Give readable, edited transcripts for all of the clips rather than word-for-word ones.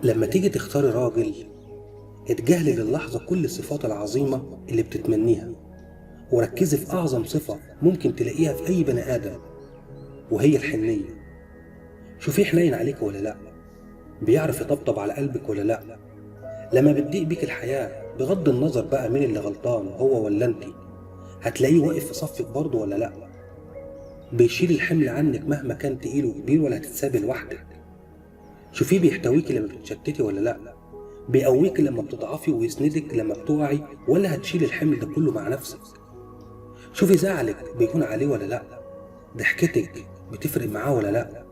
لما تيجي تختاري راجل، اتجاهلي للحظة كل الصفات العظيمة اللي بتتمنيها، وركزي في أعظم صفة ممكن تلاقيها في أي بني آدم، وهي الحنية. شوفيه حنين عليك ولا لأ، بيعرف يطبطب على قلبك ولا لأ. لما بتضيق بيك الحياة، بغض النظر بقى مين اللي غلطان، هو ولا انتي، هتلاقيه واقف في صفك برضه ولا لأ. بيشيل الحمل عنك مهما كان تقيل وكبير، ولا هتتسابي لوحدك. شوفيه بيحتويكي لما بتتشتتي ولا لأ، بيقويكي لما بتضعفي ويسندك لما بتقعي، ولا هتشيلي الحمل ده كله مع نفسك. شوفي زعلك بيكون عليه ولا لأ، ضحكتك بتفرق معاه ولا لأ.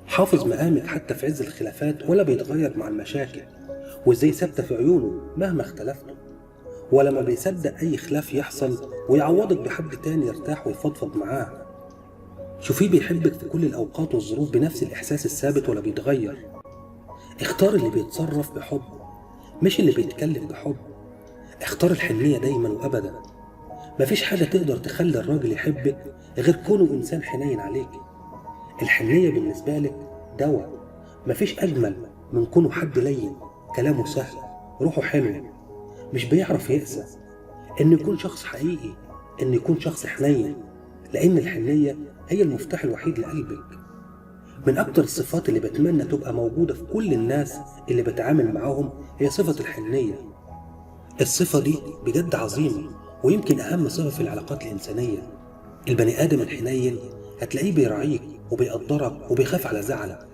حافظ مقامك حتى في عز الخلافات، ولا بيتغير مع المشاكل، وازاي ثابته في عيونه مهما اختلفتوا، ولا ما بيصدق اي خلاف يحصل ويعوضك بحد تاني يرتاح ويفضفض معاه. شوفيه بيحبك في كل الاوقات والظروف بنفس الاحساس الثابت ولا بيتغير. اختار اللي بيتصرف بحب، مش اللي بيتكلم بحب. اختار الحنيه دايما وابدا. مفيش حاجه تقدر تخلي الراجل يحبك غير كونه انسان حنين عليك. الحنيه بالنسبه لك دواء. مفيش اجمل من كونه حد لين، كلامه سهل، روحه حلو، مش بيعرف يقسى. ان يكون شخص حقيقي، ان يكون شخص حنين، لان الحنيه هي المفتاح الوحيد لقلبك. من اكتر الصفات اللي بتمنى تبقى موجوده في كل الناس اللي بتعامل معاهم هي صفه الحنيه. الصفه دي بجد عظيمه، ويمكن اهم صفه في العلاقات الانسانيه. البني ادم الحنين هتلاقيه بيراعيك وبيقدرك وبيخاف على زعلك،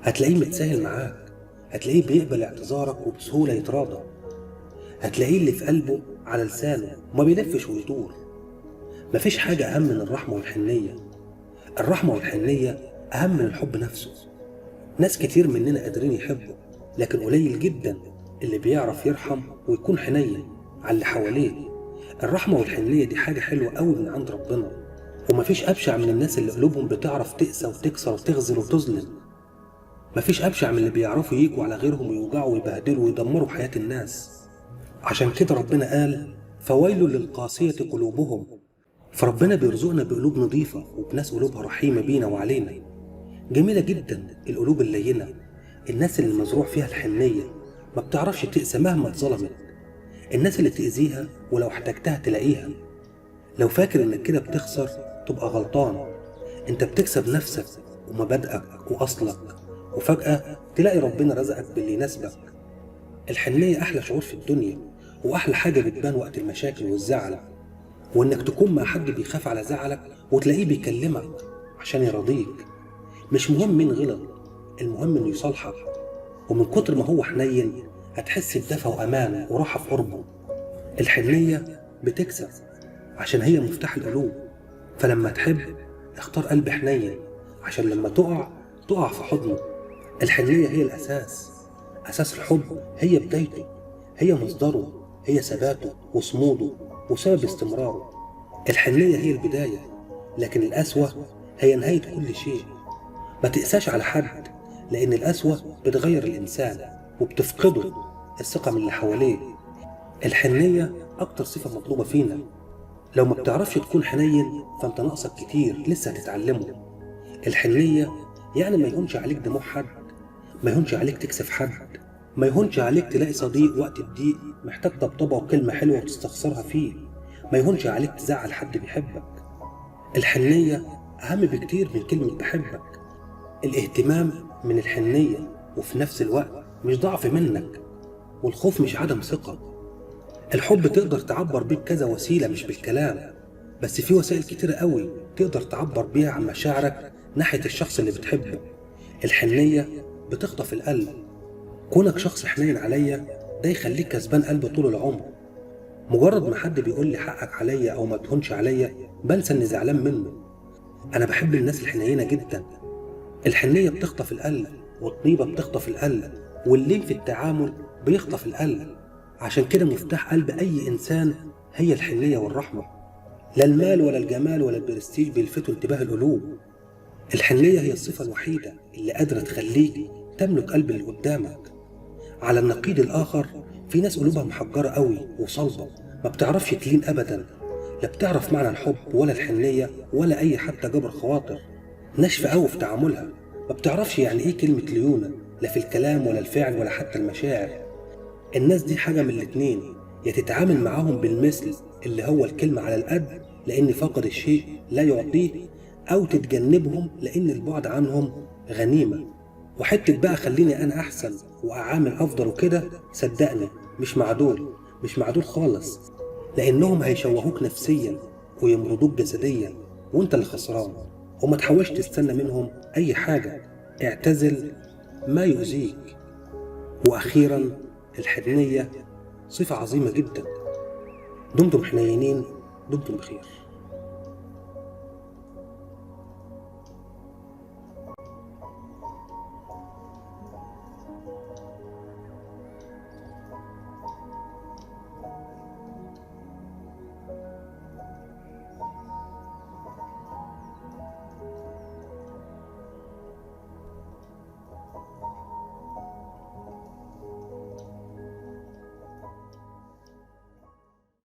هتلاقيه متساهل معاك، هتلاقيه بيقبل اعتذارك وبسهوله يتراضى، هتلاقيه اللي في قلبه على لسانه وما بيلفش ويدور. مفيش حاجة أهم من الرحمة والحنية. الرحمة والحنية أهم من الحب نفسه. ناس كتير مننا قادرين يحبوا، لكن قليل جدا اللي بيعرف يرحم ويكون حنين على اللي حواليه. الرحمة والحنية دي حاجة حلوة قوي من عند ربنا، ومفيش أبشع من الناس اللي قلوبهم بتعرف تقسى وتكسر وتغزل وتظلم. مفيش أبشع من اللي بيعرفوا ييجوا على غيرهم ويوجعوا ويبهدلوا ويدمروا حياة الناس. عشان كده ربنا قال: فويل للقاسية قلوبهم. فربنا بيرزقنا بقلوب نظيفة وبناس قلوبها رحيمة بينا وعلينا. جميلة جدا القلوب اللينة، الناس اللي مزروع فيها الحنية، ما بتعرفش تقسى مهما اتظلمت. الناس اللي تأذيها ولو احتجتها تلاقيها. لو فاكر انك كده بتخسر تبقى غلطان. انت بتكسب نفسك ومبادئك وأصلك، وفجأة تلاقي ربنا رزقك باللي يناسبك. الحنية أحلى شعور في الدنيا، وأحلى حاجة بتبان وقت المشاكل والزعل، وإنك تكون مع حد بيخاف على زعلك وتلاقيه بيكلمك عشان يرضيك. مش مهم مين غلط، المهم إنه يصالحك. ومن كتر ما هو حنين هتحس بدفى وأمان وراحة في قربه. الحنية بتكسب عشان هي مفتاح القلوب. فلما تحب اختار قلب حنين، عشان لما تقع في حضنه. الحنية هي الأساس، أساس الحب، هي بدايته، هي مصدره، هي ثباته وصموده وسبب استمراره. الحنية هي البداية، لكن القسوة هي نهاية كل شيء. ما تقساش على حد، لأن القسوة بتغير الإنسان وبتفقده الثقة من اللي حواليه. الحنية أكتر صفة مطلوبة فينا. لو ما بتعرفش تكون حنين فأنت ناقصك كتير لسه هتتعلمه. الحنية يعني ما يهونش عليك دموع حد، ما يهونش عليك تكسف حد، ما يهونش عليك تلاقي صديق وقت الضيق محتاج طبطبة وكلمة حلوة وتستخسرها فيه، ما يهونش عليك تزعل حد بيحبك. الحنية أهم بكتير من كلمة بحبك. الاهتمام من الحنية، وفي نفس الوقت مش ضعف منك، والخوف مش عدم ثقة. الحب تقدر تعبر بيه بكذا وسيلة مش بالكلام، بس في وسائل كتيرة قوي تقدر تعبر بيها عن مشاعرك ناحية الشخص اللي بتحبه. الحنية بتخطف القلب. كونك شخص حنين عليا ده يخليك كسبان قلب طول العمر. مجرد ما حد بيقول لي حقك عليا او ما تهونش عليا بنسى اني زعلان منه. انا بحب الناس الحنينة جدا. الحنية بتخطف القلب، والطيبة بتخطف القلب، واللين في التعامل بيخطف القلب. عشان كده مفتاح قلب اي انسان هي الحنية والرحمة. لا المال ولا الجمال ولا البرستيج بيلفتوا انتباه القلوب. الحنية هي الصفة الوحيدة اللي قادرة تخليك تملك قلب اللي قدامك. على النقيض الآخر في ناس قلوبها محجرة قوي وصلبة، ما بتعرفش تلين أبدا، لا بتعرف معنى الحب ولا الحنية ولا أي حتى جبر خواطر. ناشفة قوي في تعاملها، ما بتعرفش يعني إيه كلمة ليونة، لا في الكلام ولا الفعل ولا حتى المشاعر. الناس دي حاجة من الاتنين، يا تتعامل معاهم بالمثل اللي هو الكلمة على القد لأن فقد الشيء لا يعطيه، أو تتجنبهم لأن البعد عنهم غنيمة. وحتة بقى خليني أنا أحسن وأعامل أفضل وكده، صدقني مش مع دول، مش مع دول خالص، لأنهم هيشوهوك نفسيا ويمرضوك جسديا، وانت اللي خسران. وما تحاولش تستنى منهم أي حاجة، اعتزل ما يؤذيك. وأخيرا، الحنية صفة عظيمة جدا. دمتم حنينين، دمتم بخير.